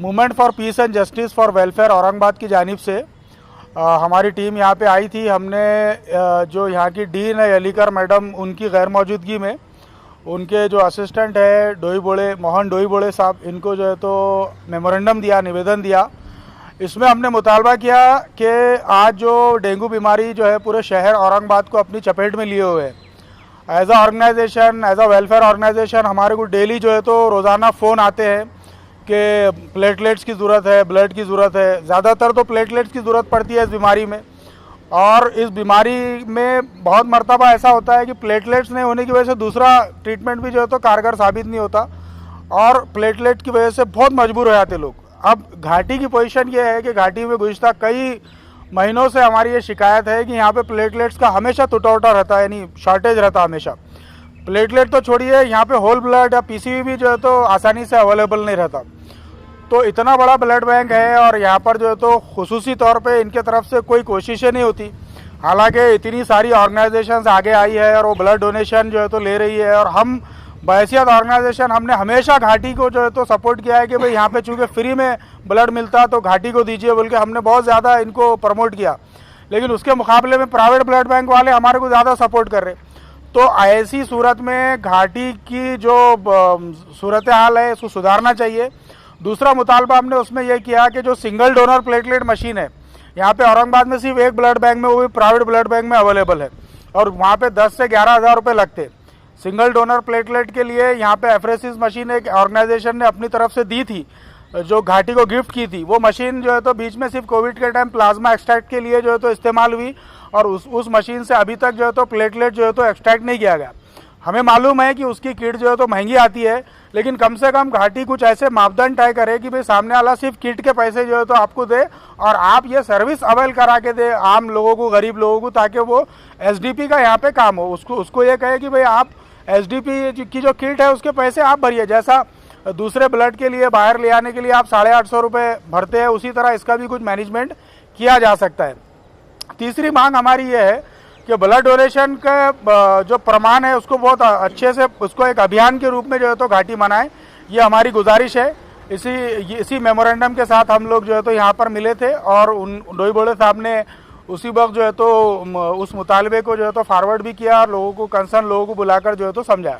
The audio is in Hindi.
Movement for piece and justice for welfare Aurangabad की जानिब से हमारी टीम यहाँ पे आई थी। हमने जो यहाँ की डीन है अलीकर मैडम, उनकी गैर मौजूदगी में उनके जो असिस्टेंट है मोहन डोई बोड़े साहब, इनको जो है तो मेमोरेंडम दिया, निवेदन दिया। इसमें हमने मुतालबा किया कि आज जो डेंगू बीमारी जो है पूरे शहर औरंगाबाद को अपनी चपेट में लिए हुए है, as a organization, as a welfare organization हमारे को डेली जो है तो रोज़ाना फ़ोन आते हैं कि प्लेटलेट्स की ज़रूरत है, ब्लड की ज़रूरत है। ज़्यादातर तो प्लेटलेट्स की ज़रूरत पड़ती है इस बीमारी में, और इस बीमारी में बहुत मरतबा ऐसा होता है कि प्लेटलेट्स नहीं होने की वजह से दूसरा ट्रीटमेंट भी जो है तो कारगर साबित नहीं होता, और प्लेटलेट की वजह से बहुत मजबूर हो जाते लोग। अब घाटी की पोजीशन ये है कि घाटी में गुज़िश्ता कई महीनों से हमारी ये शिकायत है कि यहाँ पे प्लेटलेट्स का हमेशा टुटौटा रहता है, यानी शॉर्टेज रहता है हमेशा। प्लेटलेट तो छोड़िए, यहाँ पे होल ब्लड या पीसीबी भी जो है तो आसानी से अवेलेबल नहीं रहता। तो इतना बड़ा ब्लड बैंक है और यहाँ पर जो है तो खुसूसी तौर पे इनके तरफ से कोई कोशिशें नहीं होती। हालांकि इतनी सारी ऑर्गेनाइजेशंस आगे आई है और वो ब्लड डोनेशन जो है तो ले रही है, और हम बहैसियत ऑर्गेनाइजेशन हमने हमेशा घाटी को जो है तो सपोर्ट किया है कि भाई यहाँ पे चूँकि फ्री में ब्लड मिलता तो घाटी को दीजिए बोल के हमने बहुत ज़्यादा इनको प्रमोट किया। लेकिन उसके मुकाबले में प्राइवेट ब्लड बैंक वाले हमारे को ज़्यादा सपोर्ट कर रहे। तो ऐसी सूरत में घाटी की जो सूरत हाल है इसको सुधारना चाहिए। दूसरा मुतालबा हमने उसमें यह किया कि जो सिंगल डोनर प्लेटलेट मशीन है यहाँ पे औरंगाबाद में सिर्फ एक ब्लड बैंक में, वो भी प्राइवेट ब्लड बैंक में अवेलेबल है, और वहाँ पे 10 से 11 हज़ार रुपये लगते सिंगल डोनर प्लेटलेट के लिए। यहाँ पे एफरेसिस मशीन एक ऑर्गेनाइजेशन ने अपनी तरफ से दी थी, जो घाटी को गिफ्ट की थी। वो मशीन जो है तो बीच में सिर्फ कोविड के टाइम प्लाज्मा एक्सट्रैक्ट के लिए जो है तो इस्तेमाल हुई, और उस मशीन से अभी तक जो है तो प्लेटलेट जो है तो एक्सट्रैक्ट नहीं किया गया। हमें मालूम है कि उसकी किट जो है तो महंगी आती है, लेकिन कम से कम घाटी कुछ ऐसे मापदंड तय करे कि भाई सामने वाला सिर्फ किट के पैसे जो है तो आपको दे, और आप ये सर्विस अवेल करा के दे आम लोगों को, गरीब लोगों को, ताकि वो एसडीपी का यहाँ पे काम हो। उसको ये कहे कि भाई आप एसडीपी की जो किट है उसके पैसे आप भरिए, जैसा दूसरे ब्लड के लिए बाहर ले आने के लिए आप 850 रुपये भरते हैं, उसी तरह इसका भी कुछ मैनेजमेंट किया जा सकता है। तीसरी मांग हमारी ये है कि ब्लड डोनेशन का जो प्रमाण है उसको बहुत अच्छे से, उसको एक अभियान के रूप में जो है तो घाटी मनाए, ये हमारी गुजारिश है। इसी मेमोरेंडम के साथ हम लोग जो है तो यहाँ पर मिले थे, और उन डोई बोड़े साहब ने उसी वक्त जो है तो उस मुतालबे को जो है तो फॉरवर्ड भी किया और लोगों को, कंसर्न लोगों को बुलाकर जो है तो समझाया।